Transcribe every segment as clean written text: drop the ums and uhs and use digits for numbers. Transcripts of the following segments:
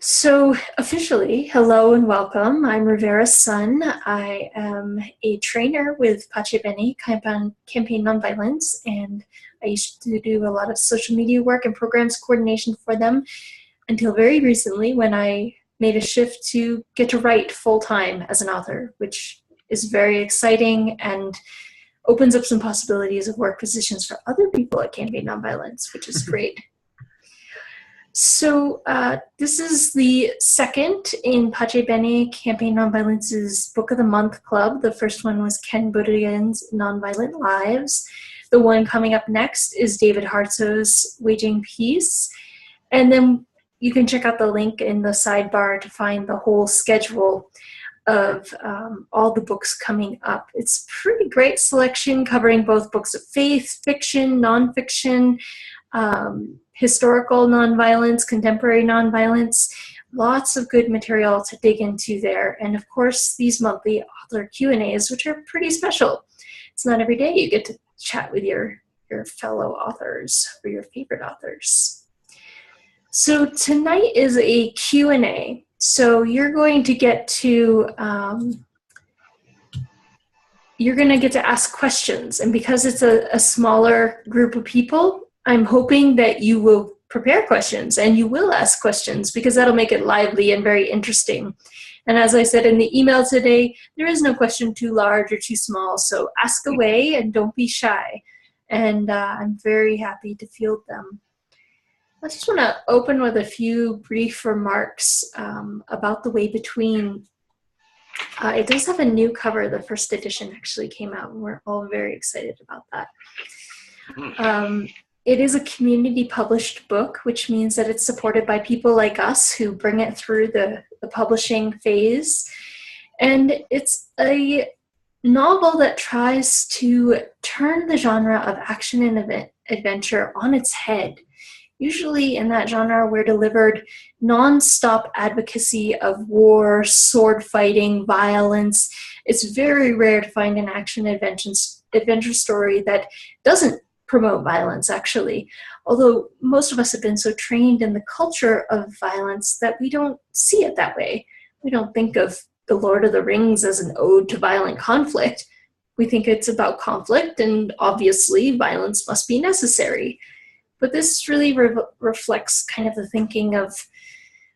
So officially, hello and welcome. I'm Rivera Sun. I am a trainer with Bene Campaign Nonviolence, and I used to do a lot of social media work and programs coordination for them until very recently when I made a shift to get to write full-time as an author, which is very exciting and opens up some possibilities of work positions for other people at Campaign Nonviolence, which is great. So this is the second in Bene Campaign Nonviolence's Book of the Month Club. The first one was Ken Budigan's Nonviolent Lives. The one coming up next is David Hartso's Waging Peace. And then you can check out the link in the sidebar to find the whole schedule of all the books coming up. It's a pretty great selection covering both books of faith, fiction, nonfiction, historical nonviolence, contemporary nonviolence, lots of good material to dig into there. And of course, these monthly author Q&As, which are pretty special. It's not every day you get to chat with your fellow authors or your favorite authors. So tonight is a Q&A. So you're going to get to ask questions. And because it's a smaller group of people, I'm hoping that you will prepare questions and you will ask questions because that'll make it lively and very interesting. And as I said in the email today, there is no question too large or too small, so ask away and don't be shy. And I'm very happy to field them. I just want to open with a few brief remarks about The Way Between. It does have a new cover. The first edition actually came out, and we're all very excited about that. It is a community published book, which means that it's supported by people like us who bring it through the publishing phase. And it's a novel that tries to turn the genre of action and adventure on its head. Usually in that genre, we're delivered non-stop advocacy of war, sword fighting, violence. It's very rare to find an action adventure story that doesn't promote violence, actually, although most of us have been so trained in the culture of violence that we don't see it that way. We don't think of The Lord of the Rings as an ode to violent conflict. We think it's about conflict, and obviously violence must be necessary. But this really reflects kind of the thinking of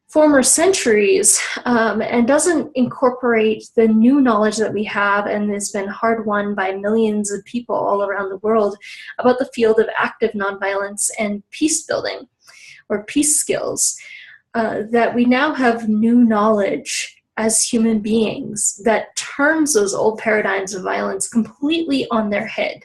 former centuries and doesn't incorporate the new knowledge that we have and has been hard won by millions of people all around the world about the field of active nonviolence and peace building or peace skills, that we now have new knowledge as human beings that turns those old paradigms of violence completely on their head.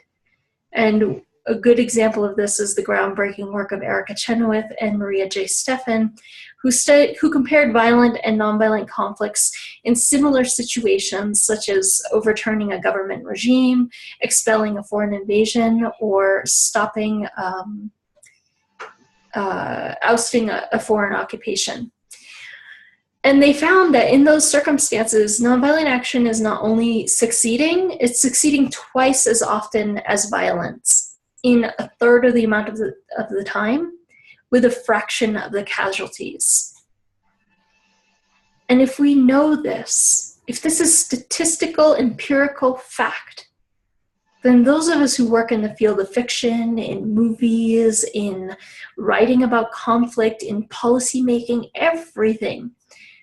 And a good example of this is the groundbreaking work of Erica Chenoweth and Maria J. Steffen, who compared violent and nonviolent conflicts in similar situations, such as overturning a government regime, expelling a foreign invasion, or stopping, ousting a foreign occupation. And they found that in those circumstances, nonviolent action is not only succeeding, it's succeeding twice as often as violence, in a third of the amount of the time, with a fraction of the casualties. And if we know this, if this is statistical, empirical fact, then those of us who work in the field of fiction, in movies, in writing about conflict, in policymaking, everything,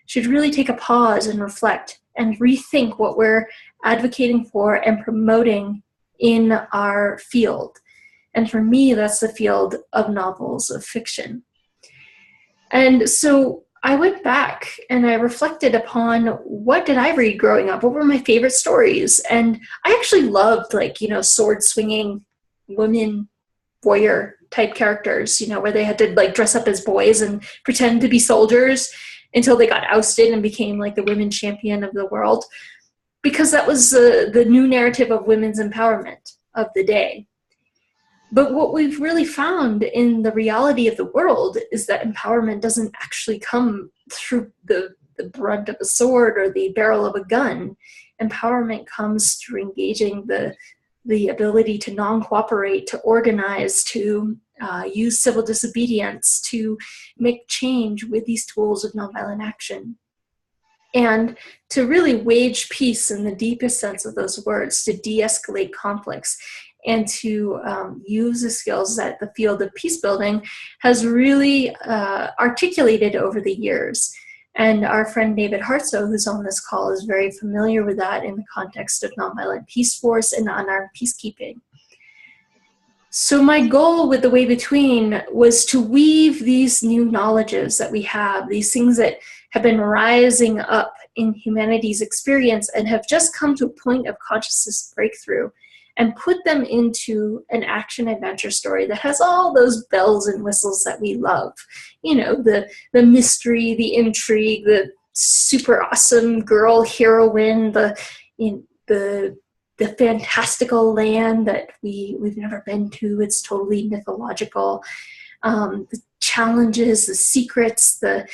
should really take a pause and reflect and rethink what we're advocating for and promoting in our field. And for me, that's the field of novels, of fiction. And so I went back and I reflected upon what did I read growing up? What were my favorite stories? And I actually loved, sword swinging women warrior type characters, where they had to dress up as boys and pretend to be soldiers until they got ousted and became the women champion of the world, because that was the new narrative of women's empowerment of the day. But what we've really found in the reality of the world is that empowerment doesn't actually come through the brunt of a sword or the barrel of a gun. Empowerment comes through engaging the ability to non-cooperate, to organize, to use civil disobedience to make change with these tools of nonviolent action. And to really wage peace in the deepest sense of those words, to de-escalate conflicts, and to use the skills that the field of peace building has really articulated over the years. And our friend David Hartsoe, who's on this call, is very familiar with that in the context of nonviolent peace force and unarmed peacekeeping. So my goal with The Way Between was to weave these new knowledges that we have, these things that have been rising up in humanity's experience and have just come to a point of consciousness breakthrough, and put them into an action-adventure story that has all those bells and whistles that we love. You know, the mystery, the intrigue, the super awesome girl heroine, the fantastical land that we've never been to. It's totally mythological. The challenges, the secrets, the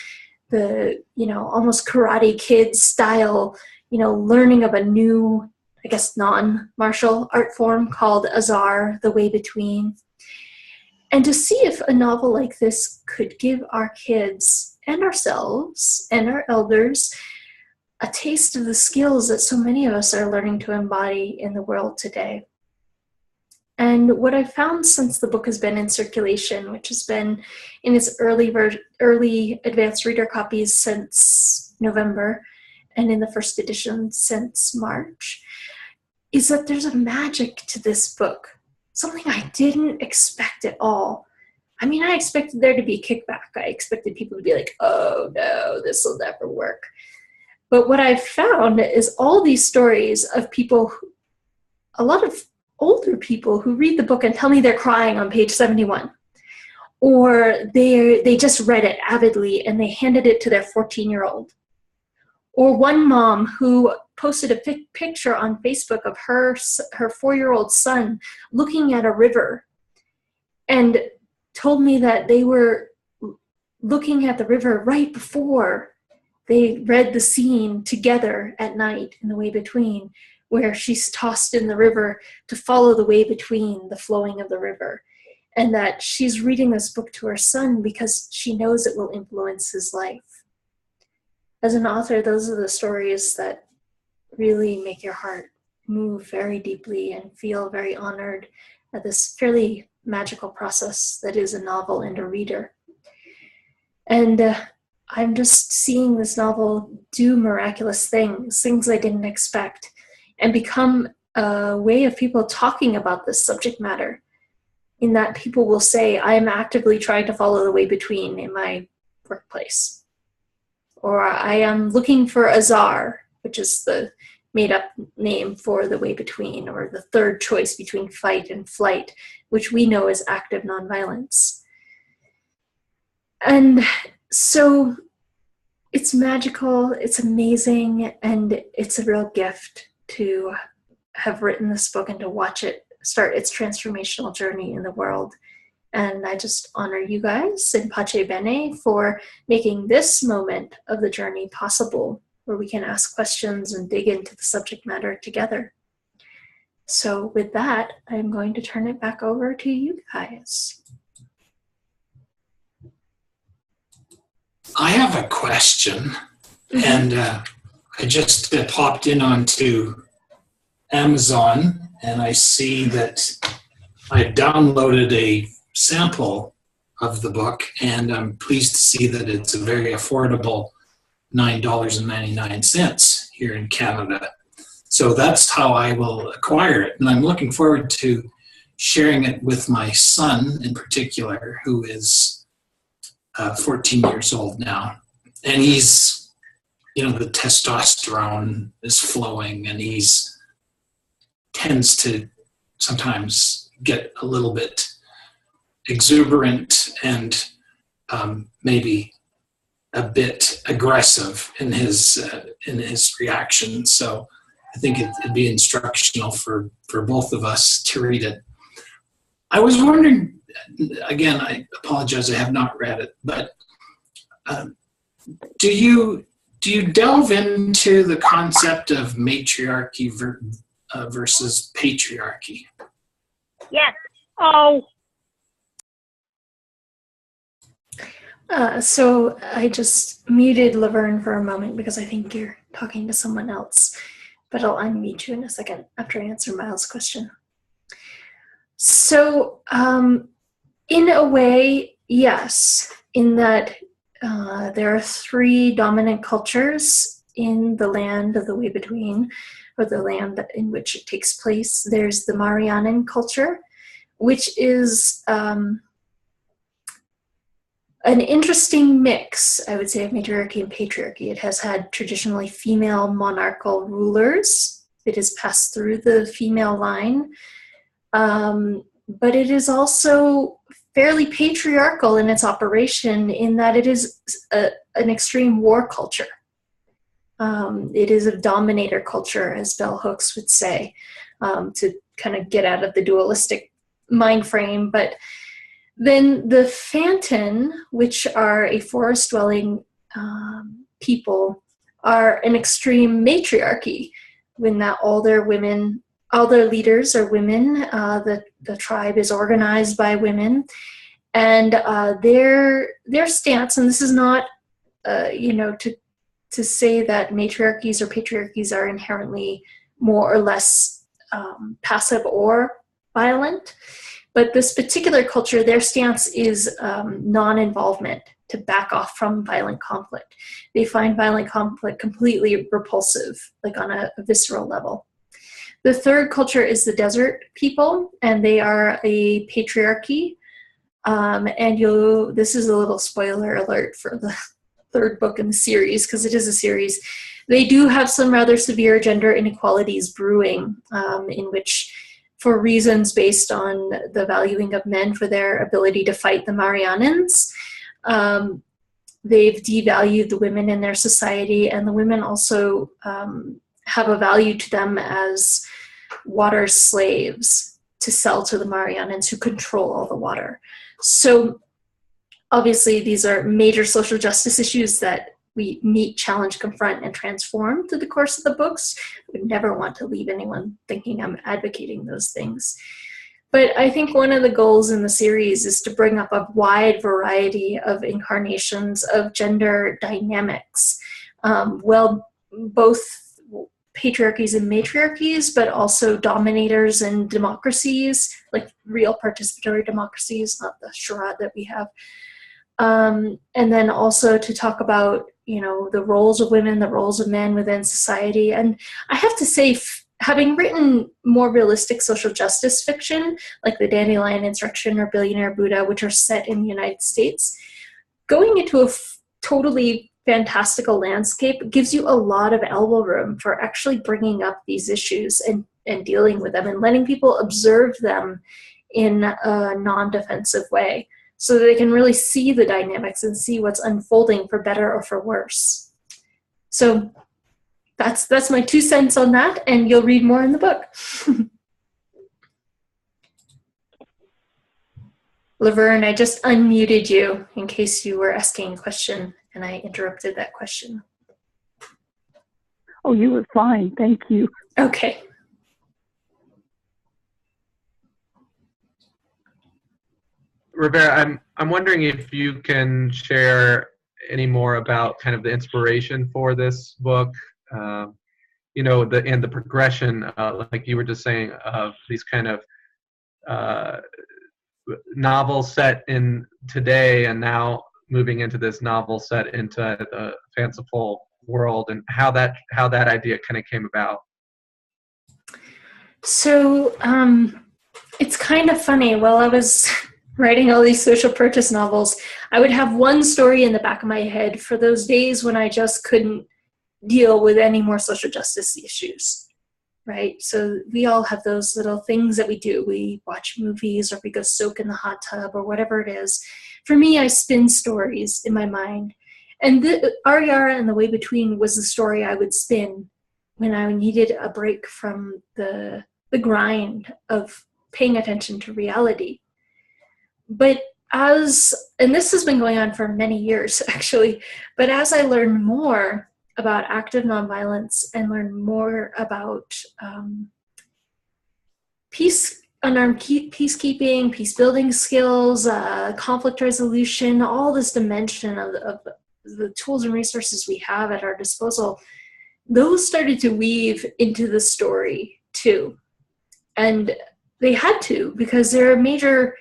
almost Karate Kid style, learning of a new, I guess, non-martial art form called Azar, The Way Between. And to see if a novel like this could give our kids and ourselves and our elders a taste of the skills that so many of us are learning to embody in the world today. And what I've found since the book has been in circulation, which has been in its early advanced reader copies since November, and in the first edition since March, is that there's a magic to this book, something I didn't expect at all. I mean, I expected there to be kickback. I expected people to be like, oh no, this will never work. But what I've found is all these stories of people, a lot of older people who read the book and tell me they're crying on page 71. Or they just read it avidly and they handed it to their 14-year-old. Or one mom who posted a picture on Facebook of her 4-year-old son looking at a river and told me that they were looking at the river right before they read the scene together at night in The Way Between, where she's tossed in the river to follow the way between the flowing of the river. And that she's reading this book to her son because she knows it will influence his life. As an author, those are the stories that really make your heart move very deeply and feel very honored at this fairly magical process that is a novel and a reader. And I'm just seeing this novel do miraculous things I didn't expect, and become a way of people talking about this subject matter, in that people will say, I am actively trying to follow the way between in my workplace. Or I am looking for Azar, which is the made-up name for the way between, or the third choice between fight and flight, which we know as active nonviolence. And so it's magical, it's amazing, and it's a real gift to have written this book and to watch it start its transformational journey in the world. And I just honor you guys in Pace Bene for making this moment of the journey possible, where we can ask questions and dig into the subject matter together. So with that, I'm going to turn it back over to you guys. I have a question, and I just popped in onto Amazon, and I see that I downloaded a sample of the book, and I'm pleased to see that it's a very affordable $9.99 here in Canada. So that's how I will acquire it, and I'm looking forward to sharing it with my son in particular, who is 14 years old now. And he's, the testosterone is flowing, and he's tends to sometimes get a little bit exuberant and maybe a bit aggressive in his reaction. So I think it'd be instructional for both of us to read it. I was wondering, again, I apologize, I have not read it, but do you delve into the concept of matriarchy versus patriarchy? Yes. Oh. So I just muted Laverne for a moment because I think you're talking to someone else, but I'll unmute you in a second after I answer Miles' question. So in a way, yes, in that there are three dominant cultures in the land of the Way Between, or the land in which it takes place. There's the Marianan culture, which is an interesting mix, I would say, of matriarchy and patriarchy. It has had traditionally female monarchical rulers. It has passed through the female line. But it is also fairly patriarchal in its operation in that it is an extreme war culture. It is a dominator culture, as Bell Hooks would say, to kind of get out of the dualistic mind frame. But then the Fantin, which are a forest-dwelling people, are an extreme matriarchy, when that all their leaders are women. The tribe is organized by women, and their stance, and this is not, to say that matriarchies or patriarchies are inherently more or less passive or violent. But this particular culture, their stance is non-involvement, to back off from violent conflict. They find violent conflict completely repulsive, like on a visceral level. The third culture is the desert people, and they are a patriarchy. This is a little spoiler alert for the third book in the series, because it is a series. They do have some rather severe gender inequalities brewing, in which, for reasons based on the valuing of men for their ability to fight the Marianans, they've devalued the women in their society, and the women also have a value to them as water slaves to sell to the Marianans, who control all the water. So obviously these are major social justice issues that we meet, challenge, confront, and transform through the course of the books. I would never want to leave anyone thinking I'm advocating those things. But I think one of the goals in the series is to bring up a wide variety of incarnations of gender dynamics. Both patriarchies and matriarchies, but also dominators and democracies, like real participatory democracies, not the charade that we have. And then also to talk about, the roles of women, the roles of men within society. And I have to say, having written more realistic social justice fiction, like the Dandelion Insurrection or Billionaire Buddha, which are set in the United States, going into a totally fantastical landscape gives you a lot of elbow room for actually bringing up these issues and dealing with them and letting people observe them in a non-defensive way, so that they can really see the dynamics and see what's unfolding for better or for worse. So that's my 2 cents on that, and you'll read more in the book. Laverne, I just unmuted you in case you were asking a question and I interrupted that question. Oh, you were fine. Thank you. Okay. Rivera, I'm wondering if you can share any more about kind of the inspiration for this book, and the progression, like you were just saying, of these kind of novels set in today and now moving into this novel set into the fanciful world, and how that idea kind of came about. So it's kind of funny. While I was writing all these social purchase novels, I would have one story in the back of my head for those days when I just couldn't deal with any more social justice issues, right? So we all have those little things that we do. We watch movies, or we go soak in the hot tub, or whatever it is. For me, I spin stories in my mind. And Ariara and the Way Between was the story I would spin when I needed a break from the grind of paying attention to reality. But and this has been going on for many years, actually, but as I learned more about active nonviolence and learn more about peace unarmed peacekeeping, peace building skills, conflict resolution, all this dimension of the tools and resources we have at our disposal, those started to weave into the story too. And they had to, because there are major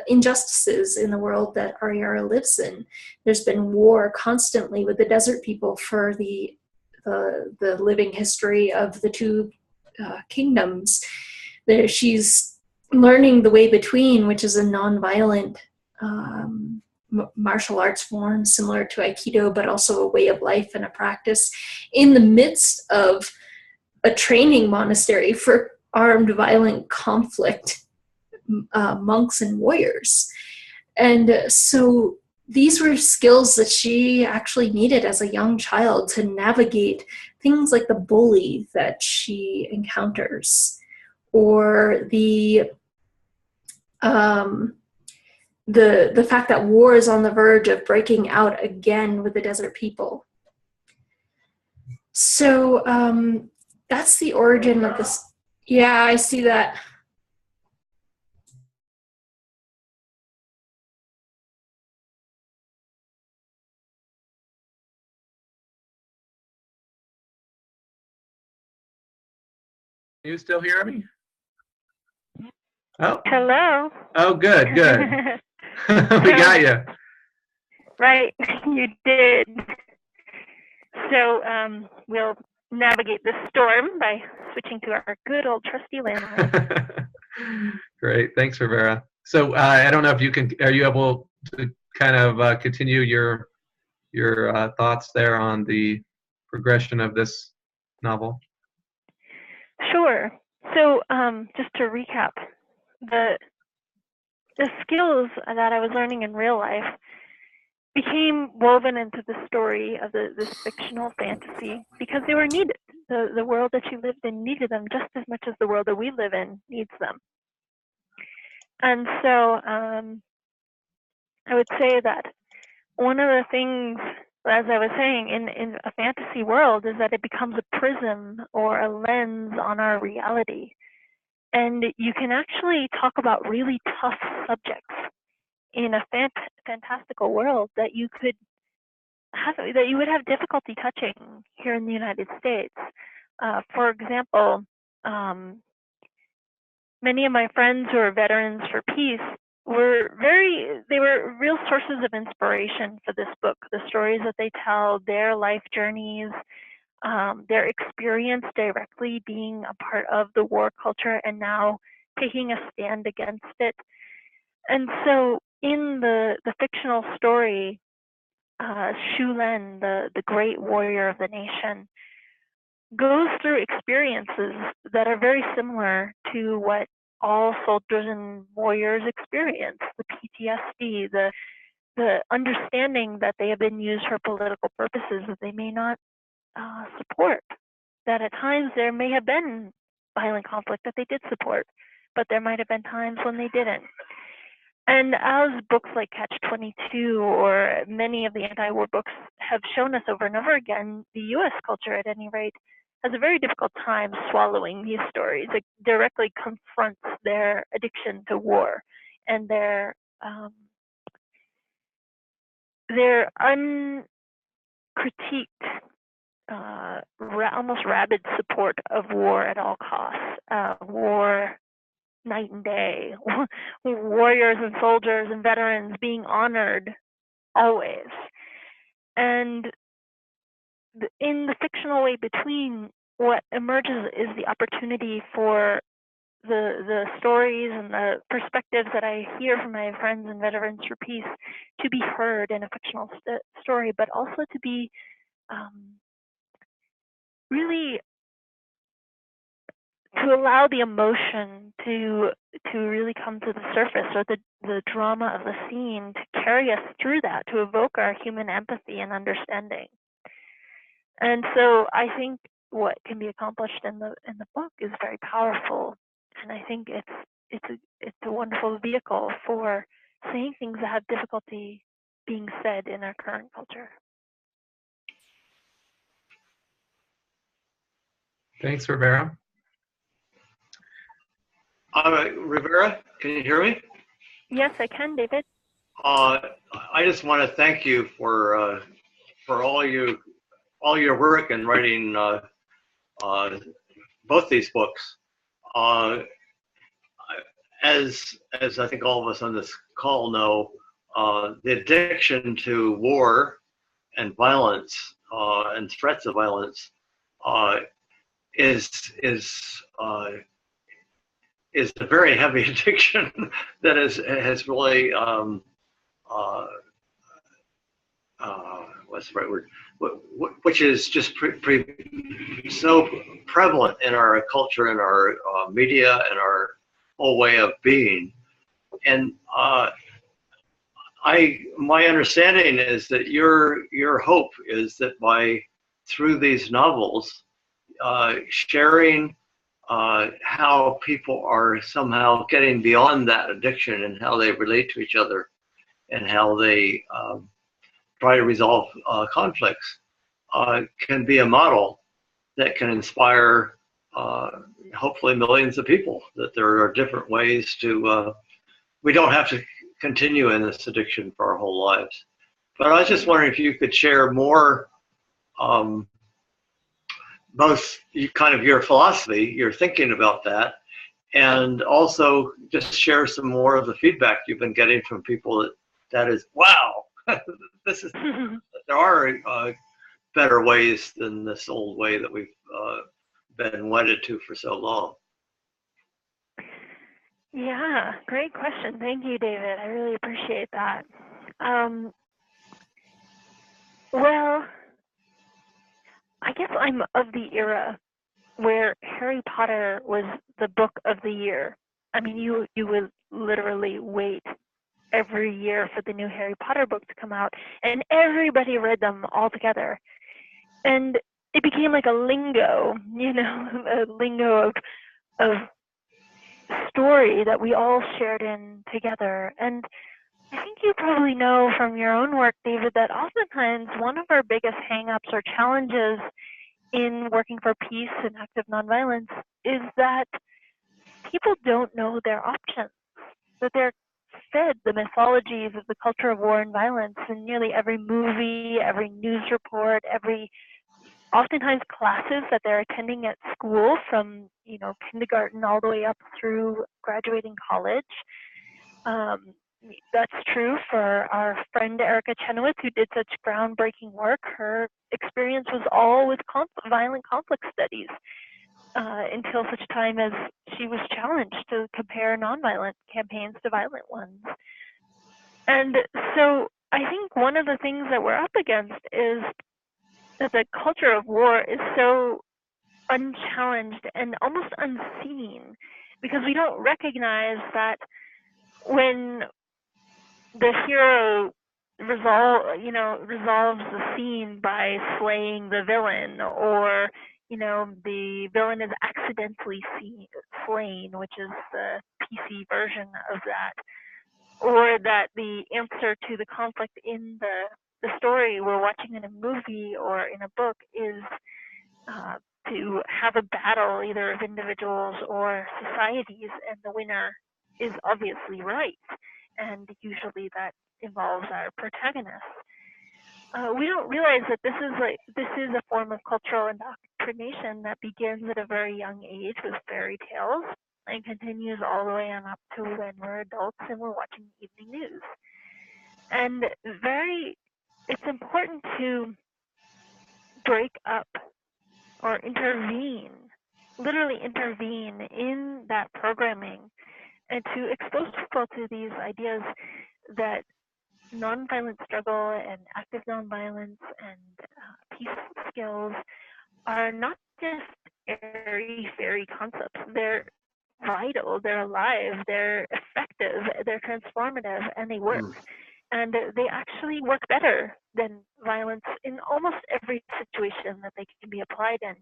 injustices in the world that Ariara lives in. There's been war constantly with the desert people for the living history of the two kingdoms. She's learning the way between, which is a nonviolent martial arts form similar to Aikido, but also a way of life and a practice in the midst of a training monastery for armed violent conflict, monks and warriors. And so these were skills that she actually needed as a young child to navigate things like the bully that she encounters, or the fact that war is on the verge of breaking out again with the desert people. So that's the origin of this. Yeah, I see that. Can you still hear me? Oh. Hello. Oh, good. We got you. Right, you did. So we'll navigate this storm by switching to our good old trusty landline. Great, thanks, Rivera. So I don't know if you can. Are you able to kind of continue your thoughts there on the progression of this novel? Sure. So just to recap, the skills that I was learning in real life became woven into the story of this fictional fantasy because they were needed. The world that she lived in needed them just as much as the world that we live in needs them. And so I would say that one of the things, as I was saying, in a fantasy world is that it becomes a prism or a lens on our reality. And you can actually talk about really tough subjects in a fantastical world that you would have difficulty touching here in the United States. For example, many of my friends who are veterans for peace they were real sources of inspiration for this book. The stories that they tell, their life journeys, their experience directly being a part of the war culture and now taking a stand against it. And so in the fictional story, Shu Len, the great warrior of the nation, goes through experiences that are very similar to what all soldiers and warriors experience: the PTSD, the understanding that they have been used for political purposes that they may not support, that at times there may have been violent conflict that they did support, but there might have been times when they didn't. And as books like Catch-22 or many of the anti-war books have shown us over and over again, the US culture, at any rate, has a very difficult time swallowing these stories. It directly confronts their addiction to war and their uncritiqued, almost rabid support of war at all costs. War night and day, warriors and soldiers and veterans being honored always. And in the fictional way between, what emerges is the opportunity for the stories and the perspectives that I hear from my friends and veterans for peace to be heard in a fictional story, but also to be really to allow the emotion to really come to the surface, or the drama of the scene to carry us through that, to evoke our human empathy and understanding. And so I think what can be accomplished in the book is very powerful, and I think it's a wonderful vehicle for saying things that have difficulty being said in our current culture. Thanks, Rivera. Rivera, can you hear me? Yes, I can, David. I just want to thank you for all your work in writing both these books. Uh, as I think all of us on this call know, the addiction to war and violence and threats of violence is a very heavy addiction that has really what's the right word? Which is just so prevalent in our culture, in our media, and our whole way of being. And my understanding is that your hope is that through these novels, sharing how people are somehow getting beyond that addiction and how they relate to each other and how they try to resolve conflicts can be a model that can inspire hopefully millions of people, that there are different ways to, we don't have to continue in this addiction for our whole lives. But I was just wondering if you could share more, both kind of your philosophy, your thinking about that, and also just share some more of the feedback you've been getting from people that is, wow, this is, there are better ways than this old way that we've been wedded to for so long. Yeah, great question. Thank you, David. I really appreciate that. Well, I guess I'm of the era where Harry Potter was the book of the year. I mean, you would literally wait every year for the new Harry Potter book to come out, and everybody read them all together. And it became like a lingo, a lingo of story that we all shared in together. And I think you probably know from your own work, David, that oftentimes one of our biggest hangups or challenges in working for peace and active nonviolence is that people don't know their options, that they're fed the mythologies of the culture of war and violence in nearly every movie, every news report, oftentimes classes that they're attending at school from, kindergarten all the way up through graduating college. That's true for our friend Erica Chenoweth, who did such groundbreaking work. Her experience was all with violent conflict studies until such time as she was challenged to compare nonviolent campaigns to violent ones. And so I think one of the things that we're up against is that the culture of war is so unchallenged and almost unseen, because we don't recognize that when the hero resolves the scene by slaying the villain, or the villain is accidentally slain, which is the PC version of that, or that the answer to the conflict in the story we're watching in a movie or in a book is to have a battle either of individuals or societies, and the winner is obviously right, and usually that involves our protagonist. We don't realize that this is a form of cultural indoctrination that begins at a very young age with fairy tales and continues all the way on up to when we're adults and we're watching evening news. And it's important to break up or literally intervene in that programming, and to expose people to these ideas that nonviolent struggle and active nonviolence and peace skills are not just airy-fairy concepts. They're vital, they're alive, they're effective, they're transformative, and they work. And they actually work better than violence in almost every situation that they can be applied in.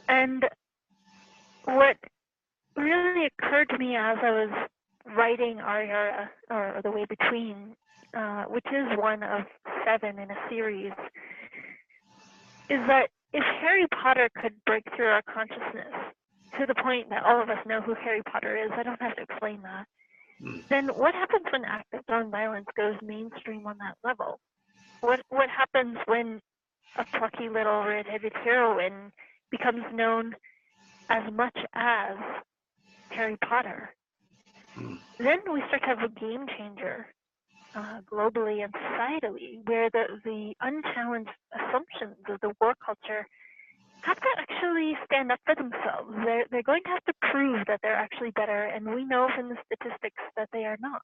And what really occurred to me as I was writing our era, or The Way Between, which is one of 7 in a series, is that if Harry Potter could break through our consciousness to the point that all of us know who Harry Potter is, I don't have to explain that. Then what happens when active nonviolence goes mainstream on that level? What happens when a plucky little red-headed heroine becomes known as much as Harry Potter? Then we start to have a game changer globally and societally, where the unchallenged assumptions of the war culture have to actually stand up for themselves. They're going to have to prove that they're actually better, and we know from the statistics that they are not.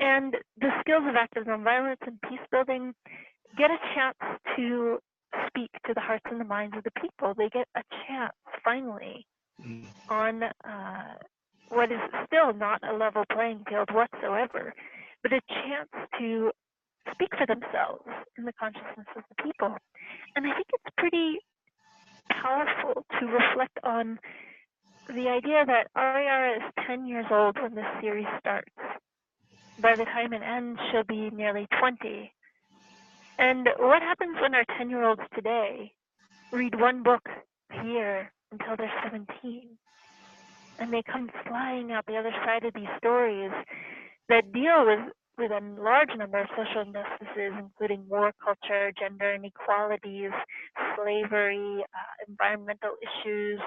And the skills of active nonviolence and peace building get a chance to speak to the hearts and the minds of the people. They get a chance, finally, on what is still not a level playing field whatsoever, but a chance to speak for themselves in the consciousness of the people. And I think it's pretty powerful to reflect on the idea that Ariara is 10 years old when this series starts. By the time it ends, she'll be nearly 20. And what happens when our 10-year-olds today read one book a year until they're 17? And they come flying out the other side of these stories that deal with a large number of social injustices, including war culture, gender inequalities, slavery, environmental issues,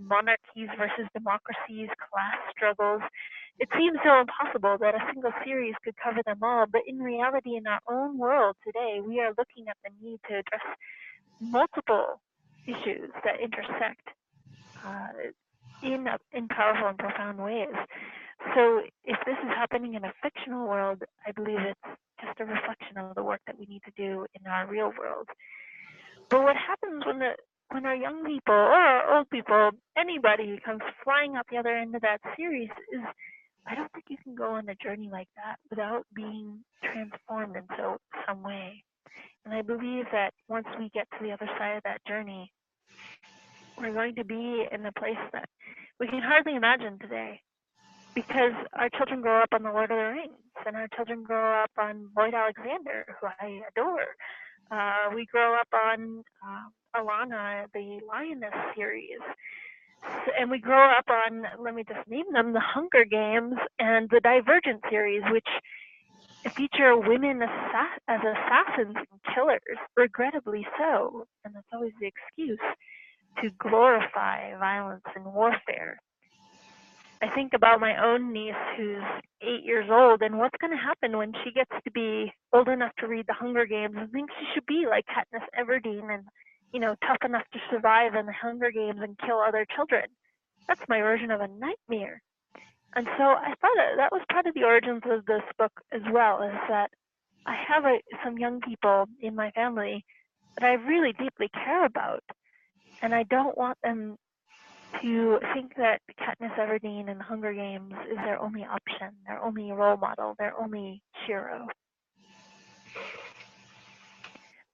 monarchies versus democracies, class struggles. It seems so impossible that a single series could cover them all, but in reality, in our own world today, we are looking at the need to address multiple issues that intersect in powerful and profound ways. So if this is happening in a fictional world, I believe it's just a reflection of the work that we need to do in our real world. But what happens when our young people or our old people, anybody comes flying out the other end of that series is, I don't think you can go on a journey like that without being transformed in some way. And I believe that once we get to the other side of that journey, we're going to be in a place that we can hardly imagine today. Because our children grow up on The Lord of the Rings, and our children grow up on Lloyd Alexander, who I adore. We grow up on Alana, the Lioness series. And we grow up on, let me just name them, The Hunger Games and the Divergent series, which feature women as assassins and killers, regrettably so. And that's always the excuse to glorify violence and warfare. I think about my own niece who's 8 years old, and what's going to happen when she gets to be old enough to read The Hunger Games and thinks she should be like Katniss Everdeen and, tough enough to survive in the Hunger Games and kill other children. That's my version of a nightmare. And so I thought that was part of the origins of this book as well, is that I have some young people in my family that I really deeply care about, and I don't want them to think that Katniss Everdeen and the Hunger Games is their only option, their only role model, their only hero.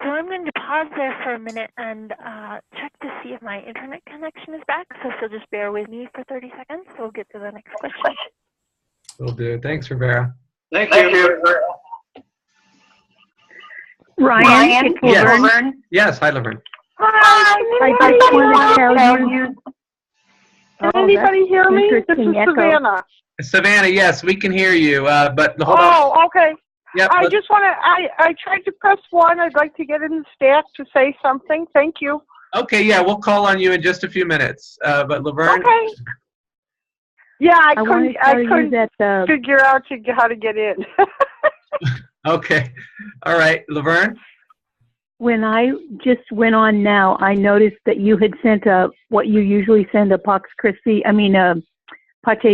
So I'm going to pause there for a minute and check to see if my internet connection is back. So if you'll just bear with me for 30 seconds, we'll get to the next question. Will do. Thanks, Rivera. Thank you. Ryan, it's Laverne. Yes, hi, Laverne. Hi, I just want to tell you. Can anybody hear me? This is echo. Savannah. Savannah, yes, we can hear you, but hold on. Oh, okay. Yep, I just want to, I tried to press 1. I'd like to get in the stack to say something. Thank you. Okay, yeah, we'll call on you in just a few minutes. But Laverne. Okay. Yeah, I couldn't that, figure out how to get in. Okay. All right, Laverne. when I just went on now, I noticed that you had sent what you usually send a Pache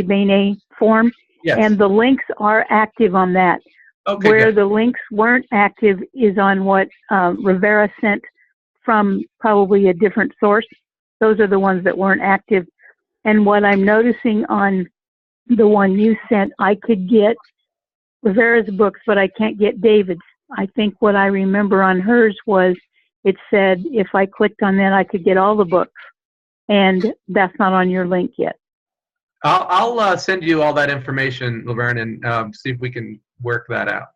Bene form. Yes. And the links are active on that. Okay, Where good. the links weren't active is on what Rivera sent from probably a different source. Those are the ones that weren't active. And what I'm noticing on the one you sent, I could get Rivera's books, but I can't get David's. I think what I remember on hers was it said if I clicked on that, I could get all the books. And that's not on your link yet. I'll send you all that information, Laverne, and see if we can work that out.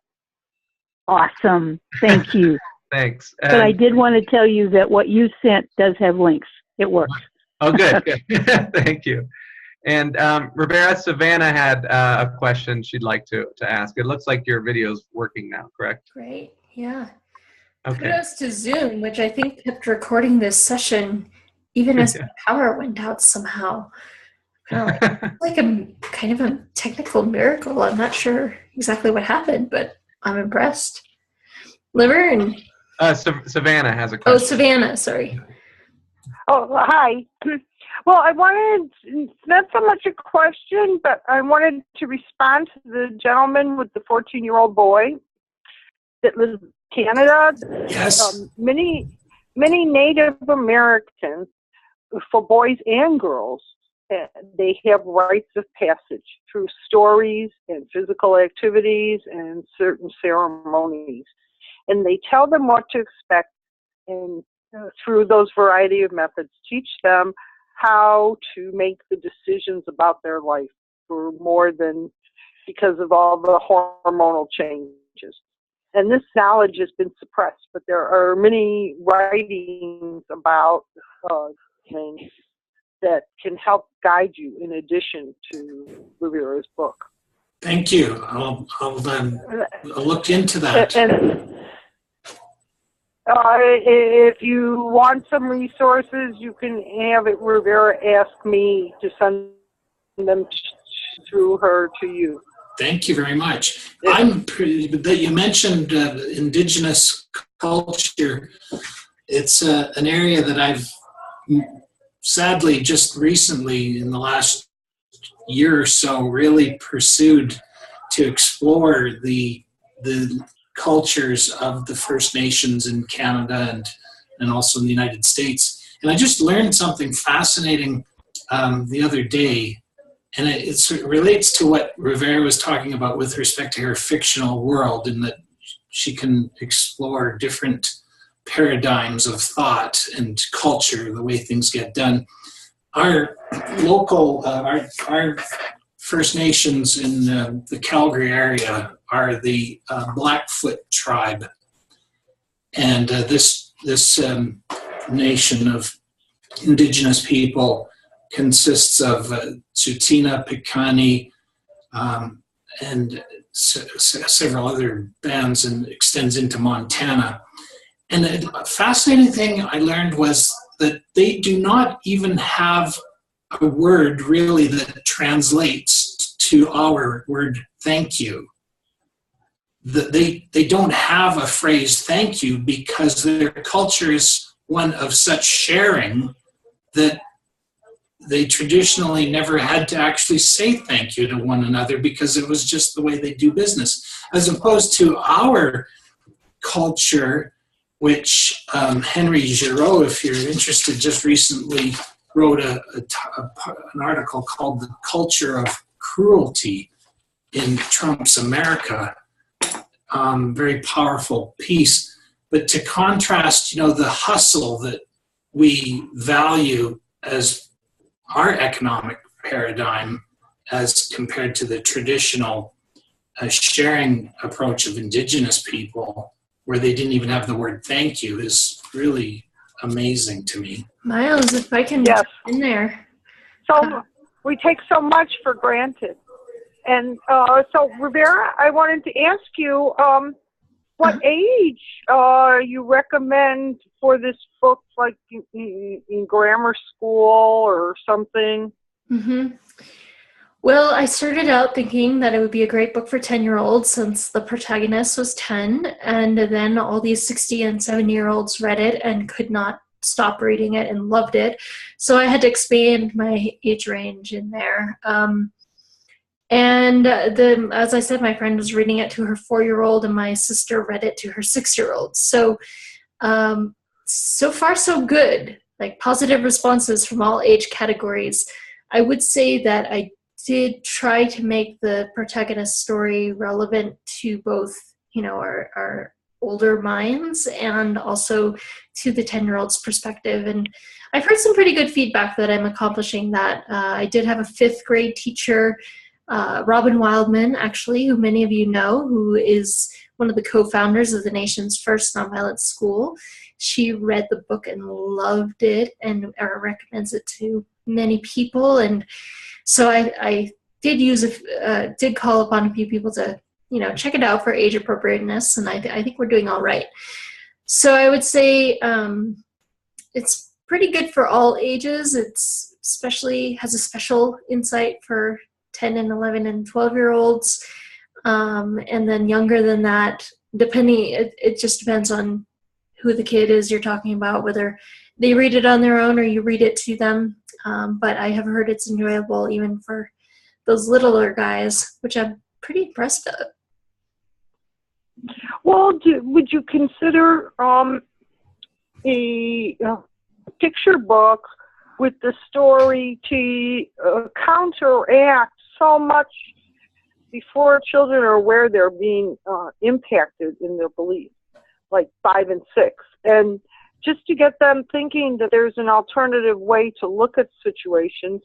Awesome. Thank you. Thanks. But I did want to tell you that what you sent does have links. It works. Oh, good. Good. Thank you. And Rivera, Savannah had a question she'd like to ask. It looks like your video's working now, correct? Great. Yeah. Okay. Kudos to Zoom, which I think kept recording this session even as the power went out somehow. Like a kind of a technical miracle. I'm not sure exactly what happened, but I'm impressed. Liver and Savannah has a question. oh, Savannah, sorry. Oh, hi. Well, I wanted, not so much a question, but I wanted to respond to the gentleman with the 14-year-old boy that lives in Canada. Yes. Many Native Americans, for boys and girls, they have rites of passage through stories and physical activities and certain ceremonies. And they tell them what to expect, and through those variety of methods, teach them how to make the decisions about their life for more than because of all the hormonal changes. And this knowledge has been suppressed, but there are many writings about things that can help guide you in addition to Rivera's book. Thank you. I'll look into that. And if you want some resources, you can have it. Rivera ask me to send them through her to you. Thank you very much. That you mentioned Indigenous culture. It's an area that I've sadly just recently, in the last year or so, really pursued to explore the cultures of the First Nations in Canada and also in the United States. And I just learned something fascinating the other day, and it relates to what Rivera was talking about with respect to her fictional world, in that she can explore different paradigms of thought and culture, the way things get done. Our local, our First Nations in the Calgary area are the Blackfoot tribe, and this nation of Indigenous people consists of Tsuut'ina, Piikani, and several other bands, and extends into Montana. And a fascinating thing I learned was that they do not even have a word really that translates to our word thank you. They don't have a phrase thank you because their culture is one of such sharing that they traditionally never had to actually say thank you to one another, because it was just the way they do business. As opposed to our culture, which Henry Giraud, if you're interested, just recently wrote an article called "The Culture of Cruelty in Trump's America." Very powerful piece. But to contrast, the hustle that we value as our economic paradigm as compared to the traditional sharing approach of Indigenous people, where they didn't even have the word thank you, is really amazing to me. Miles, if I can get in there. So we take so much for granted. And so, Rivera, I wanted to ask you, what age you recommend for this book, like in grammar school or something? Mm-hmm. Well, I started out thinking that it would be a great book for 10-year-olds since the protagonist was 10, and then all these 60 and 70-year-olds read it and could not stop reading it and loved it. So I had to expand my age range in there. As I said, my friend was reading it to her 4-year-old, and my sister read it to her 6-year-old. So, so far so good, like positive responses from all age categories. I would say that I did try to make the protagonist story relevant to both, our older minds and also to the 10-year-old's perspective. And I've heard some pretty good feedback that I'm accomplishing that. I did have a 5th grade teacher, Robin Wildman, actually, who many of you know, who is one of the co-founders of the nation's first nonviolent school. She read the book and loved it and recommends it to many people. And so I did call upon a few people to, check it out for age appropriateness, and I think we're doing all right. So I would say it's pretty good for all ages. It's especially has a special insight for 10 and 11 and 12-year-olds. And then younger than that, it just depends on who the kid is you're talking about, whether they read it on their own or you read it to them. But I have heard it's enjoyable even for those littler guys, which I'm pretty impressed at. Well, would you consider a picture book with the story to counteract so much before children are aware they're being impacted in their beliefs, like 5 and 6, and just to get them thinking that there's an alternative way to look at situations?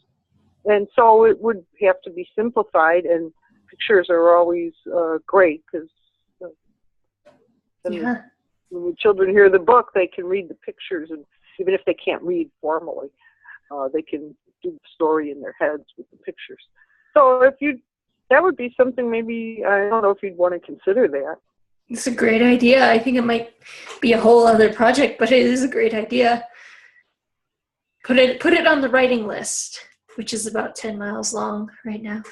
And so it would have to be simplified, and pictures are always great, because when the children hear the book, they can read the pictures, and even if they can't read formally, they can do the story in their heads with the pictures. So that would be something, maybe, I don't know if you'd want to consider that. It's a great idea. I think it might be a whole other project, but it is a great idea. Put it on the writing list, which is about 10 miles long right now.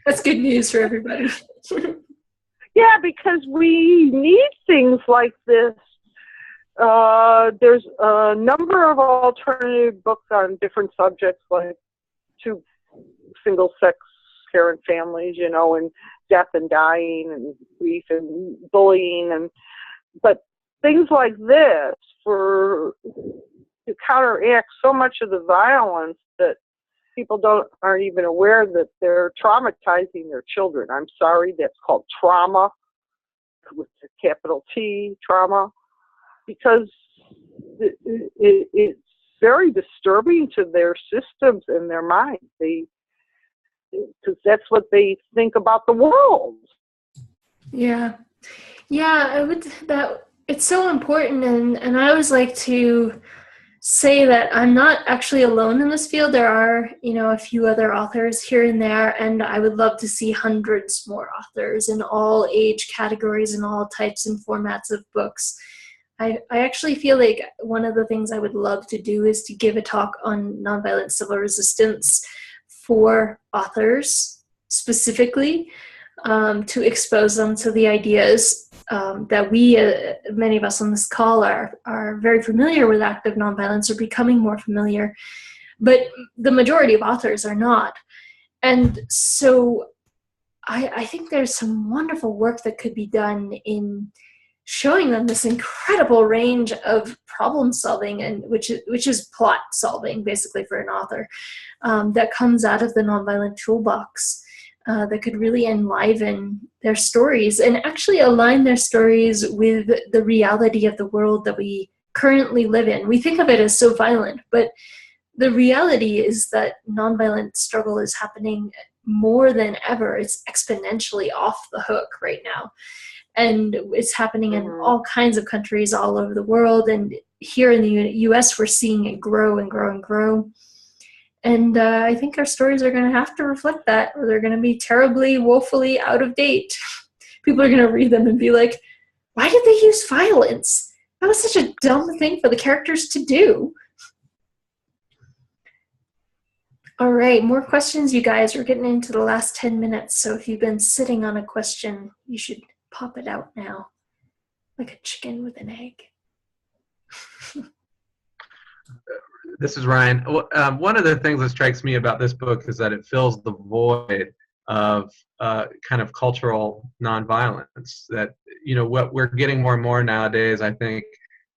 That's good news for everybody. Yeah, because we need things like this. There's a number of alternative books on different subjects, like to single-sex parent families, and death and dying and grief and bullying, but things like this to counteract so much of the violence that people aren't even aware that they're traumatizing their children. I'm sorry, that's called trauma, with a capital T, trauma, because it's very disturbing to their systems and their minds. Because that's what they think about the world. Yeah, it's so important, and I always like to say that I'm not actually alone in this field. There are, a few other authors here and there, and I would love to see hundreds more authors in all age categories and all types and formats of books. I actually feel like one of the things I would love to do is to give a talk on nonviolent civil resistance for authors specifically, to expose them to the ideas that we, many of us on this call, are very familiar with active nonviolence, or becoming more familiar, but the majority of authors are not. And so I think there's some wonderful work that could be done in showing them this incredible range of problem solving, and which is plot solving, basically, for an author, that comes out of the nonviolent toolbox, that could really enliven their stories and actually align their stories with the reality of the world that we currently live in. We think of it as so violent, but the reality is that nonviolent struggle is happening more than ever. It's exponentially off the hook right now. And it's happening in all kinds of countries all over the world. And here in the U.S., we're seeing it grow and grow and grow. And I think our stories are going to have to reflect that, or they're going to be terribly, woefully out of date. People are going to read them and be like, why did they use violence? That was such a dumb thing for the characters to do. All right, more questions, you guys. We're getting into the last 10 minutes. So if you've been sitting on a question, you should pop it out now, like a chicken with an egg. This is Ryan. One of the things that strikes me about this book is that it fills the void of kind of cultural nonviolence. That, what we're getting more and more nowadays, I think,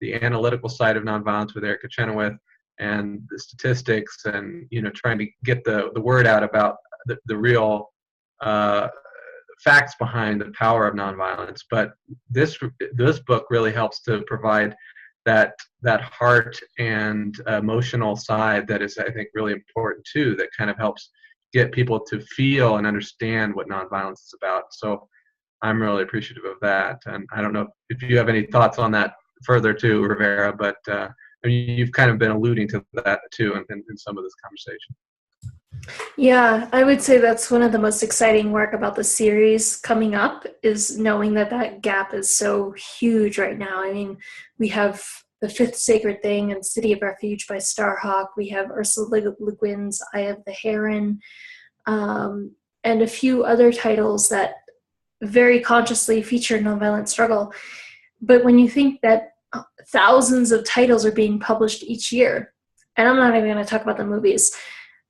the analytical side of nonviolence with Erica Chenoweth and the statistics, and trying to get the word out about the real facts behind the power of nonviolence. But this book really helps to provide that heart and emotional side that is, I think, really important too, that kind of helps get people to feel and understand what nonviolence is about. So I'm really appreciative of that. And I don't know if you have any thoughts on that further too, Rivera, but I mean, you've kind of been alluding to that too in some of this conversation. Yeah, I would say that's one of the most exciting work about the series coming up, is knowing that that gap is so huge right now. I mean, we have The Fifth Sacred Thing and City of Refuge by Starhawk. We have Ursula Le Guin's Eye of the Heron, and a few other titles that very consciously feature nonviolent struggle. But when you think that thousands of titles are being published each year, and I'm not even going to talk about the movies,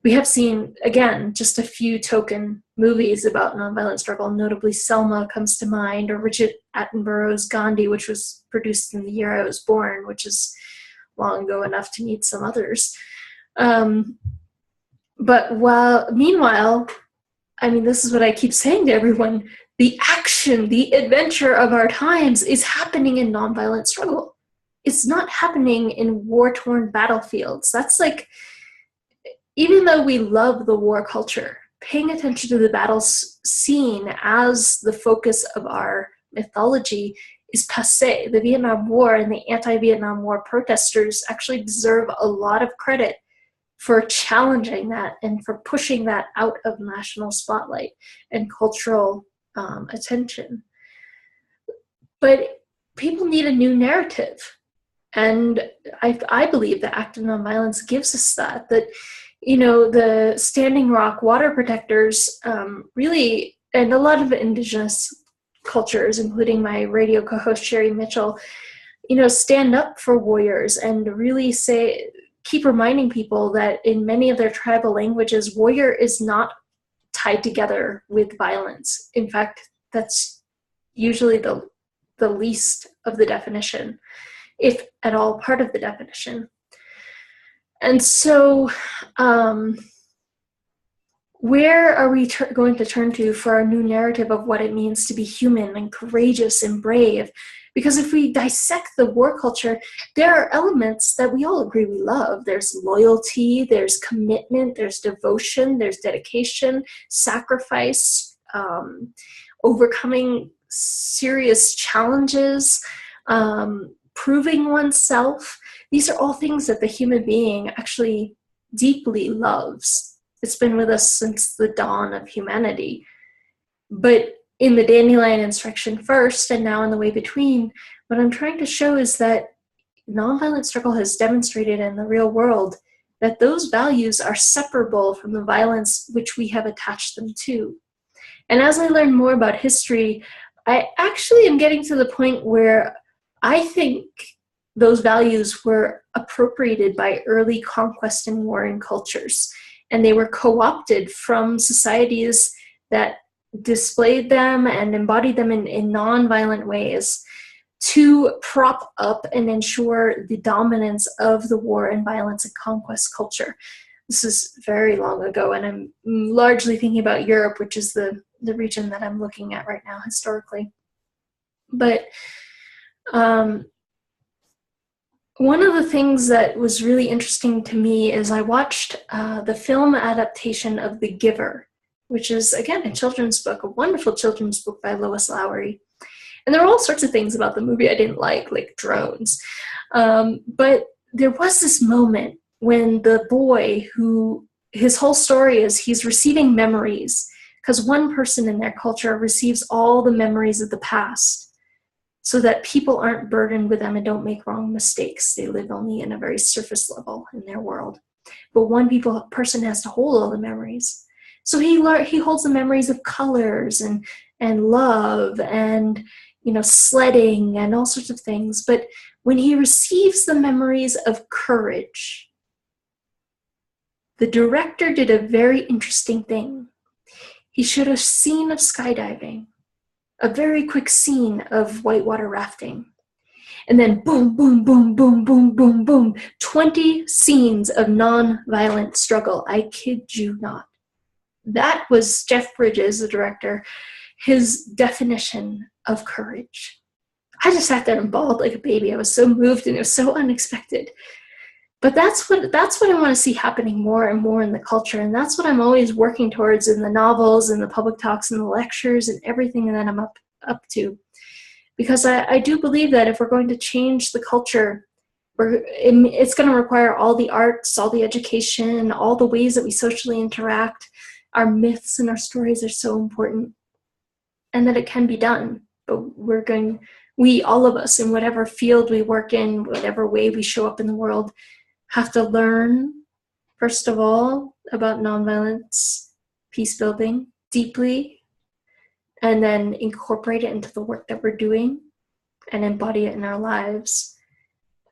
we have seen, again, just a few token movies about nonviolent struggle. Notably, Selma comes to mind, or Richard Attenborough's Gandhi, which was produced in the year I was born, which is long ago enough to need some others. But meanwhile, I mean, this is what I keep saying to everyone, the action, the adventure of our times is happening in nonviolent struggle. It's not happening in war-torn battlefields. That's like, even though we love the war culture, paying attention to the battle scene as the focus of our mythology is passé. The Vietnam War and the anti-Vietnam War protesters actually deserve a lot of credit for challenging that and for pushing that out of national spotlight and cultural attention. But people need a new narrative. And I believe the Act of Nonviolence gives us that, you know, the Standing Rock water protectors really, and a lot of indigenous cultures, including my radio co-host Sherry Mitchell, you know, stand up for warriors and really keep reminding people that in many of their tribal languages, warrior is not tied together with violence. In fact, that's usually the least of the definition, if at all part of the definition. And so where are we going to turn to for our new narrative of what it means to be human and courageous and brave? Because if we dissect the war culture, there are elements that we all agree we love. There's loyalty, there's commitment, there's devotion, there's dedication, sacrifice, overcoming serious challenges, proving oneself. These are all things that the human being actually deeply loves. It's been with us since the dawn of humanity. But in the Dandelion Insurrection first, and now in the way between, what I'm trying to show is that nonviolent struggle has demonstrated in the real world that those values are separable from the violence which we have attached them to. And as I learn more about history, I actually am getting to the point where I think those values were appropriated by early conquest and warring cultures, and they were co-opted from societies that displayed them and embodied them in non-violent ways to prop up and ensure the dominance of the war and violence and conquest culture. This is very long ago, and I'm largely thinking about Europe, which is the region that I'm looking at right now historically. But one of the things that was really interesting to me is I watched the film adaptation of The Giver, which is, again, a children's book, a wonderful children's book by Lois Lowry. And there were all sorts of things about the movie I didn't like drones. But there was this moment when the boy, who his whole story is he's receiving memories, because one person in their culture receives all the memories of the past, so that people aren't burdened with them and don't make wrong mistakes. They live only in a very surface level in their world. But one person has to hold all the memories. So he holds the memories of colors and love and, you know, sledding and all sorts of things. But when he receives the memories of courage, the director did a very interesting thing. He showed a scene of skydiving, a very quick scene of whitewater rafting. And then boom, boom, boom, boom, boom, boom, boom, 20 scenes of non-violent struggle. I kid you not. That was Jeff Bridges, the director, his definition of courage. I just sat there and bawled like a baby. I was so moved, and it was so unexpected. But that's what I want to see happening more and more in the culture, and that's what I'm always working towards in the novels and the public talks and the lectures and everything that I'm up up to. Because I do believe that if we're going to change the culture, it's going to require all the arts, all the education, all the ways that we socially interact. Our myths and our stories are so important, and that it can be done. But all of us, in whatever field we work in, whatever way we show up in the world, have to learn, first of all, about nonviolence, peace building deeply, and then incorporate it into the work that we're doing and embody it in our lives.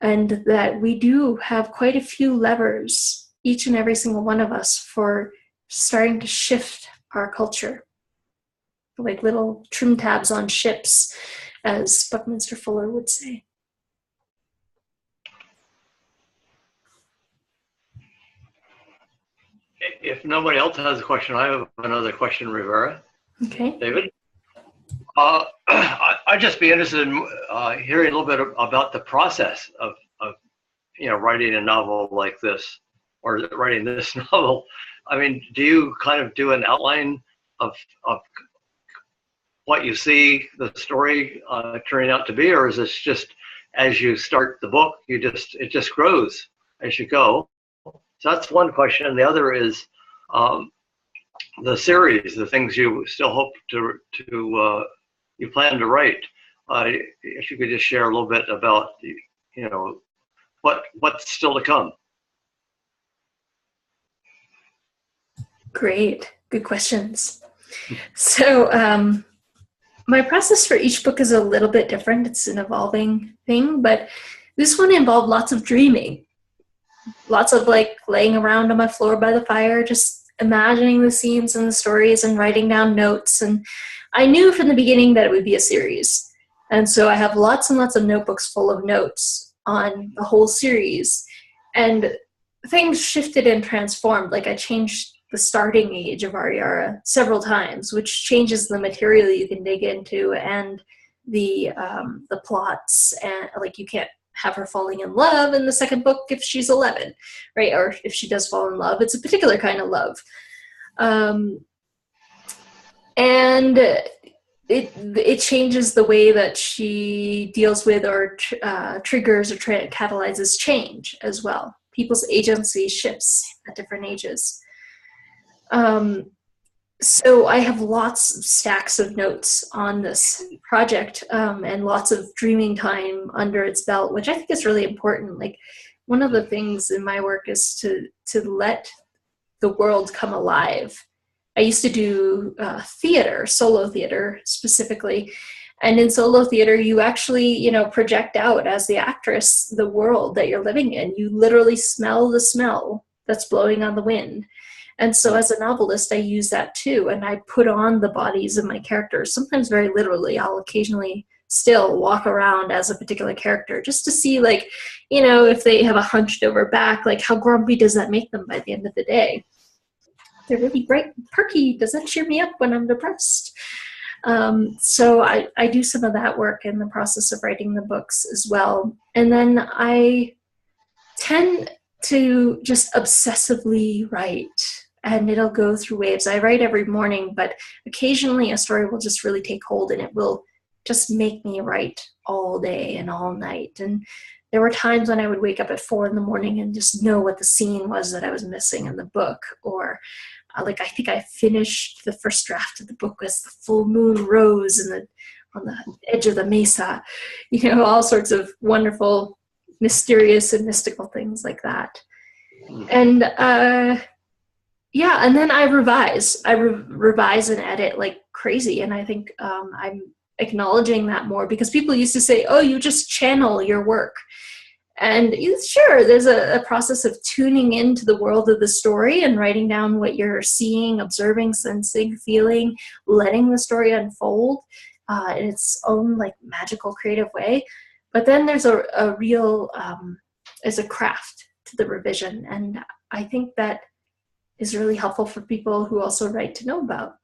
And that we do have quite a few levers, each and every single one of us, for starting to shift our culture. Like little trim tabs on ships, as Buckminster Fuller would say. If nobody else has a question, I have another question, Rivera. Okay. David? I'd just be interested in hearing a little bit about the process of writing a novel like this, or writing this novel. I mean, do you kind of do an outline of what you see the story turning out to be, or is this just as you start the book, it just grows as you go? So that's one question. And the other is the series, the things you still hope you plan to write. If you could just share a little bit about, what's still to come. Great, good questions. So my process for each book is a little bit different. It's an evolving thing, but this one involved lots of dreaming. Lots of laying around on my floor by the fire, just imagining the scenes and the stories and writing down notes. And I knew from the beginning that it would be a series. And so I have lots and lots of notebooks full of notes on the whole series. And things shifted and transformed. I changed the starting age of Ariara several times, which changes the material you can dig into and the plots. And you can't have her falling in love in the second book if she's 11, right? Or if she does fall in love, it's a particular kind of love. And it changes the way that she deals with or triggers or catalyzes change as well. People's agency shifts at different ages. So I have lots of stacks of notes on this project and lots of dreaming time under its belt, which I think is really important. One of the things in my work is to let the world come alive. I used to do theater, solo theater specifically. And in solo theater, you actually, project out as the actress the world that you're living in. You literally smell the smell that's blowing on the wind. And so as a novelist, I use that too. And I put on the bodies of my characters, sometimes very literally. I'll occasionally still walk around as a particular character just to see, if they have a hunched over back, how grumpy does that make them by the end of the day? They're really bright and perky. Does that cheer me up when I'm depressed? So I do some of that work in the process of writing the books as well. And then I tend to just obsessively write, and it'll go through waves. I write every morning, but occasionally a story will just really take hold and it will just make me write all day and all night. And there were times when I would wake up at 4 a.m. and just know what the scene was that I was missing in the book. Or I think I finished the first draft of the book as the full moon rose on the edge of the mesa. All sorts of wonderful, mysterious and mystical things like that. And and then I revise. I revise and edit like crazy. And I think I'm acknowledging that more, because people used to say, oh, you just channel your work. And sure, there's a process of tuning into the world of the story and writing down what you're seeing, observing, sensing, feeling, letting the story unfold in its own magical, creative way. But then there's a real, there's a craft to the revision. And I think that is really helpful for people who also write to know about,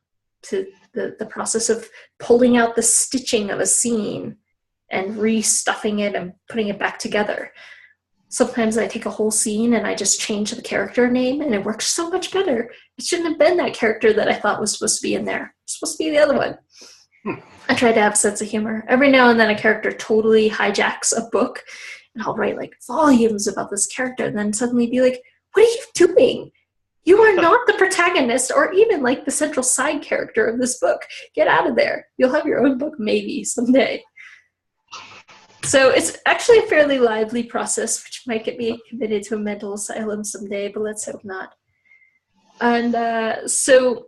to the process of pulling out the stitching of a scene and restuffing it and putting it back together. Sometimes I take a whole scene and I just change the character name and it works so much better. It shouldn't have been that character that I thought was supposed to be in there. It's supposed to be the other one. I try to have a sense of humor. Every now and then a character totally hijacks a book, and I'll write like volumes about this character and then suddenly be like, what are you doing? You are not the protagonist or even like the central side character of this book. Get out of there. You'll have your own book maybe someday. So it's actually a fairly lively process, which might get me committed to a mental asylum someday, but let's hope not. And so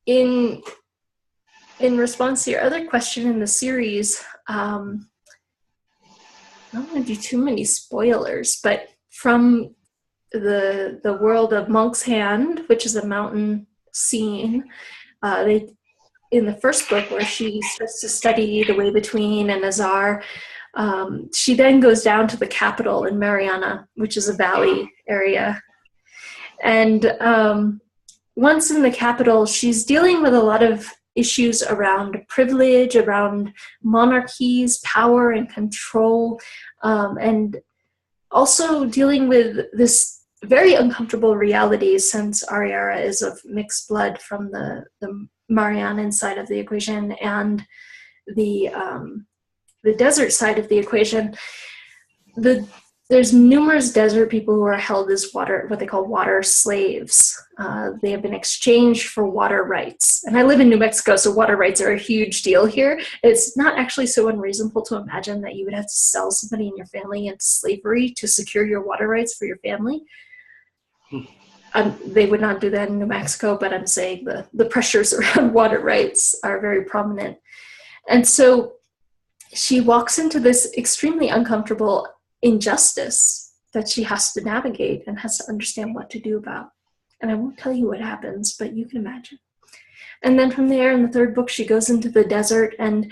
in response to your other question in the series, I don't want to do too many spoilers, but from the world of Monk's Hand, which is a mountain scene, in the first book where she starts to study the way between and Azar, she then goes down to the capital in Mariana, which is a valley area. And once in the capital, she's dealing with a lot of issues around privilege, around monarchies, power and control, and also dealing with this very uncomfortable reality, since Ariara is of mixed blood from the Marianan side of the equation and the desert side of the equation. There's numerous desert people who are held as what they call water slaves. They have been exchanged for water rights. And I live in New Mexico, so water rights are a huge deal here. It's not actually so unreasonable to imagine that you would have to sell somebody in your family into slavery to secure your water rights for your family. They would not do that in New Mexico, but I'm saying the pressures around water rights are very prominent. And so she walks into this extremely uncomfortable injustice that she has to navigate and has to understand what to do about. And I won't tell you what happens, but you can imagine. And then from there, in the third book, she goes into the desert. And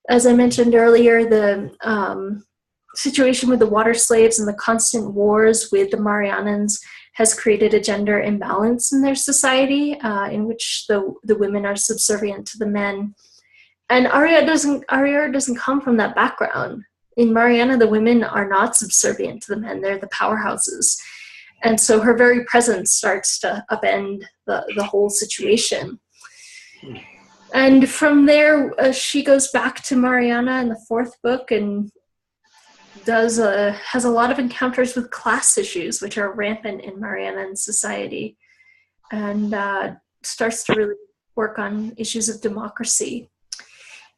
as I mentioned earlier, the situation with the water slaves and the constant wars with the Marianans has created a gender imbalance in their society, in which the women are subservient to the men. And Ariara doesn't come from that background. In Mariana, the women are not subservient to the men. They're the powerhouses. And so her very presence starts to upend the whole situation. And from there, she goes back to Mariana in the fourth book and has a lot of encounters with class issues, which are rampant in Marianan society, and starts to really work on issues of democracy.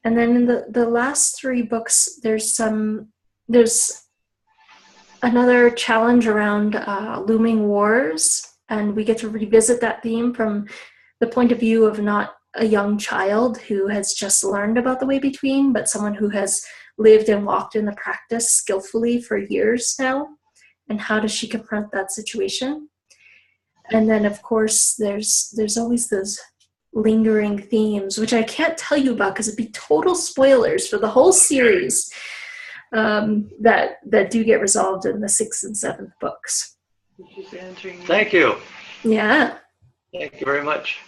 And then in the last three books, there's another challenge around looming wars, and we get to revisit that theme from the point of view of not a young child who has just learned about the way between, but someone who has lived and walked in the practice skillfully for years now. And how does she confront that situation? And then, of course, there's always those lingering themes, which I can't tell you about because it'd be total spoilers for the whole series, that do get resolved in the 6th and 7th books. Thank you. Yeah. Thank you very much.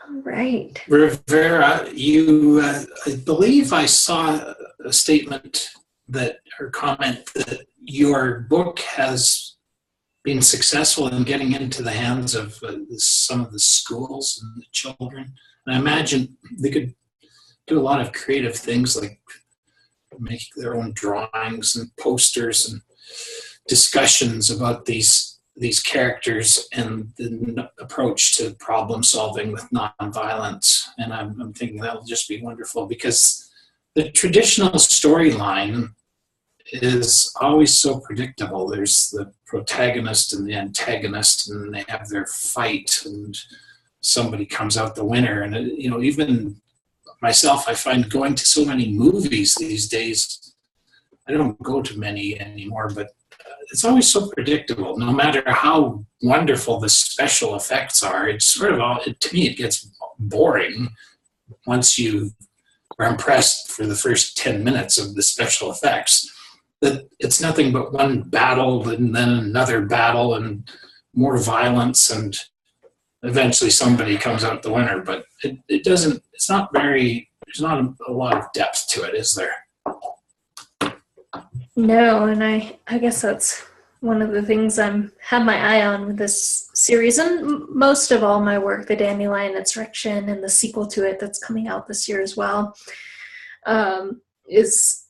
All right. Rivera, you, I believe I saw a statement or comment that your book has been successful in getting into the hands of some of the schools and the children. And I imagine they could do a lot of creative things like make their own drawings and posters and discussions about these characters and the approach to problem solving with nonviolence. And I'm thinking that'll just be wonderful, because the traditional storyline is always so predictable. There's the protagonist and the antagonist, and they have their fight, and somebody comes out the winner. And even myself, I find going to so many movies these days, I don't go to many anymore, but it's always so predictable. No matter how wonderful the special effects are, it's sort of to me, it gets boring once you are impressed for the first 10 minutes of the special effects. That it's nothing but one battle and then another battle and more violence, and eventually somebody comes out the winner. But there's not a lot of depth to it, is there? No, and I guess that's one of the things I'm have my eye on with this series, and most of all my work, the Dandelion Insurrection and the sequel to it that's coming out this year as well, is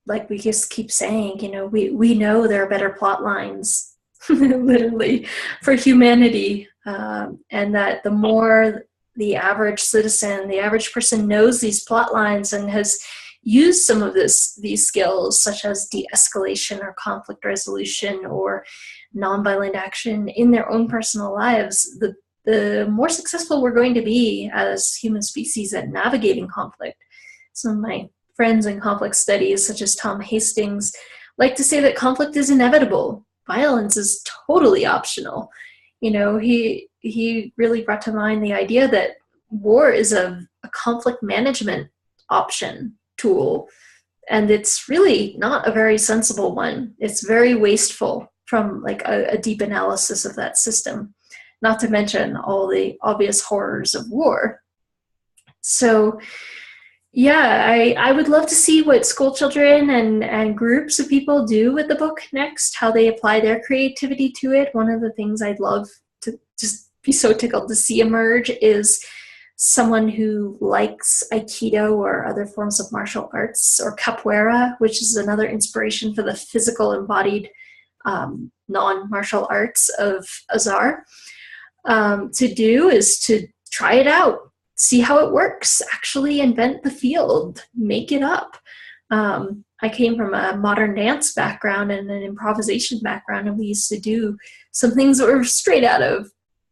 like we just keep saying, you know, we know there are better plot lines, literally, for humanity, and that the more the average citizen, the average person knows these plot lines and has used some of these skills, such as de-escalation or conflict resolution or nonviolent action in their own personal lives, the more successful we're going to be as human species at navigating conflict. Some of my friends in conflict studies, such as Tom Hastings, like to say that conflict is inevitable. Violence is totally optional. You know, he really brought to mind the idea that war is a conflict management option tool, and it's really not a very sensible one. It's very wasteful from like a deep analysis of that system, not to mention all the obvious horrors of war. So yeah, I would love to see what school children and groups of people do with the book next, how they apply their creativity to it. One of the things I'd love to just be so tickled to see emerge is someone who likes Aikido or other forms of martial arts, or capoeira, which is another inspiration for the physical embodied non-martial arts of Azar, to do is to try it out. See how it works, actually invent the field, make it up. I came from a modern dance background and an improvisation background, and we used to do some things that were straight out of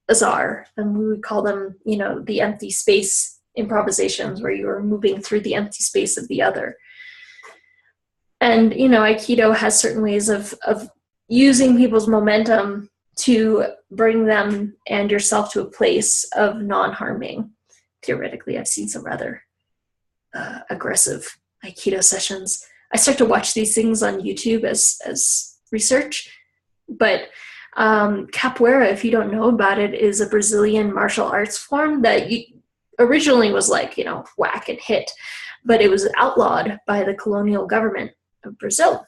Azar, and we would call them, you know, the empty space improvisations, where you were moving through the empty space of the other. And, you know, Aikido has certain ways of using people's momentum to bring them and yourself to a place of non-harming. Theoretically, I've seen some rather aggressive Aikido sessions. I start to watch these things on YouTube as research, but capoeira, if you don't know about it, is a Brazilian martial arts form that originally was like, you know, whack and hit, but it was outlawed by the colonial government of Brazil.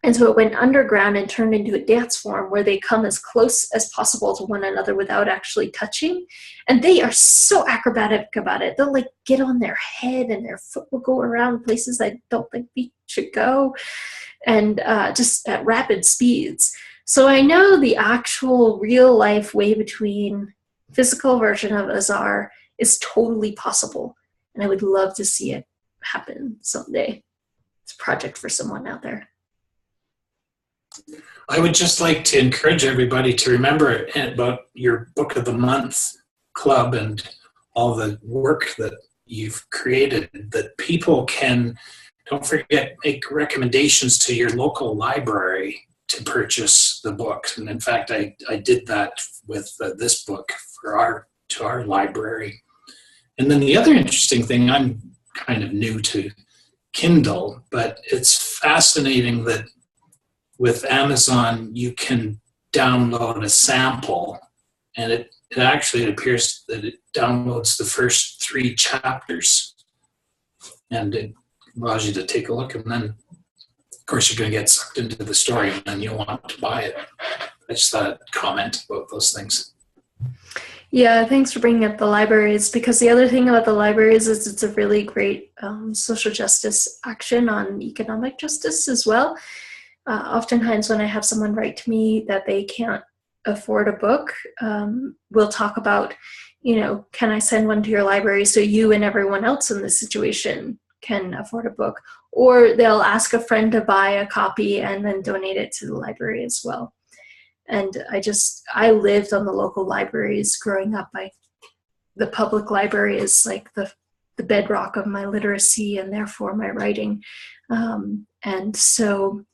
And so it went underground and turned into a dance form where they come as close as possible to one another without actually touching. And they are so acrobatic about it. They'll like get on their head and their foot will go around places I don't think feet should go, and just at rapid speeds. So I know the actual real life way between physical version of Azar is totally possible. And I would love to see it happen someday. It's a project for someone out there. I would just like to encourage everybody to remember about your Book of the Month club and all the work that you've created, that people can, don't forget, make recommendations to your local library to purchase the book. And in fact, I did that with this book to our library. And then the other interesting thing, I'm kind of new to Kindle, but it's fascinating that with Amazon, you can download a sample, and it actually appears that it downloads the first 3 chapters, and it allows you to take a look, and then, of course, you're going to get sucked into the story, and then you'll want to buy it. I just thought I'd comment about those things. Yeah, thanks for bringing up the libraries, because the other thing about the libraries is it's a really great social justice action on economic justice as well. Oftentimes when I have someone write to me that they can't afford a book, we'll talk about, you know, can I send one to your library so you and everyone else in this situation can afford a book? Or they'll ask a friend to buy a copy and then donate it to the library as well. And I lived on the local libraries growing up. The public library is like the bedrock of my literacy and therefore my writing. And so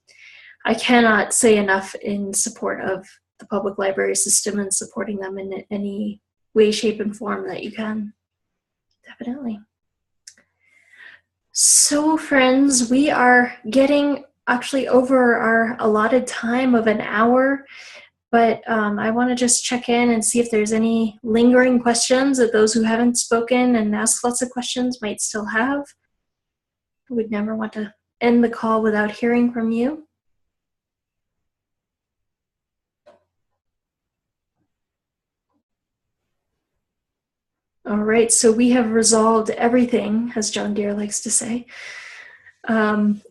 I cannot say enough in support of the public library system and supporting them in any way, shape, and form that you can. Definitely. So, friends, we are getting actually over our allotted time of an hour, but I want to just check in and see if there's any lingering questions that those who haven't spoken and asked lots of questions might still have. I would never want to end the call without hearing from you. All right, so we have resolved everything, as John Deere likes to say. And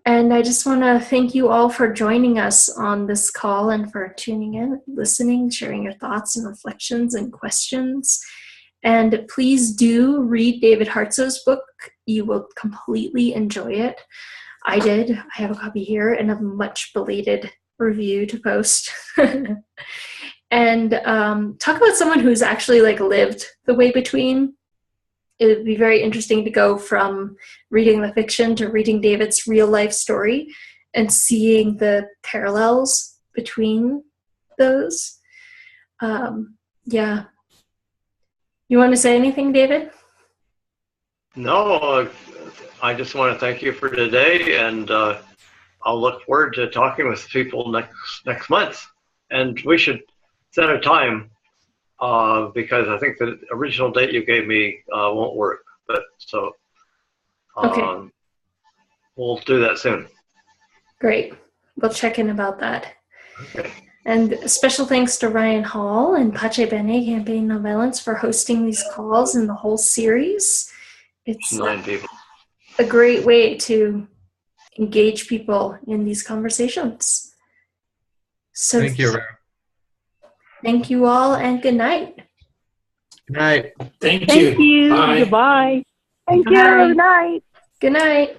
I just want to thank you all for joining us on this call and for tuning in, listening, sharing your thoughts and reflections and questions. And please do read David Hartso's book. You will completely enjoy it. I did. I have a copy here and a much belated review to post. And talk about someone who's actually like lived the way between. It would be very interesting to go from reading the fiction to reading David's real life story and seeing the parallels between those. Yeah. You want to say anything, David? No, I just want to thank you for today, and I'll look forward to talking with people next month. And we should set a time because I think the original date you gave me won't work. But so Okay. We'll do that soon. Great. We'll check in about that. Okay. And special thanks to Ryan Hall and Pache Bene Campaign Nonviolence for hosting these calls in the whole series. It's 9 people. a great way to engage people in these conversations. So Thank you, Rivera. thank you all, and good night. Good night. Thank you. Thank you. Bye. Goodbye. Thank Bye. you. Good night. Good night.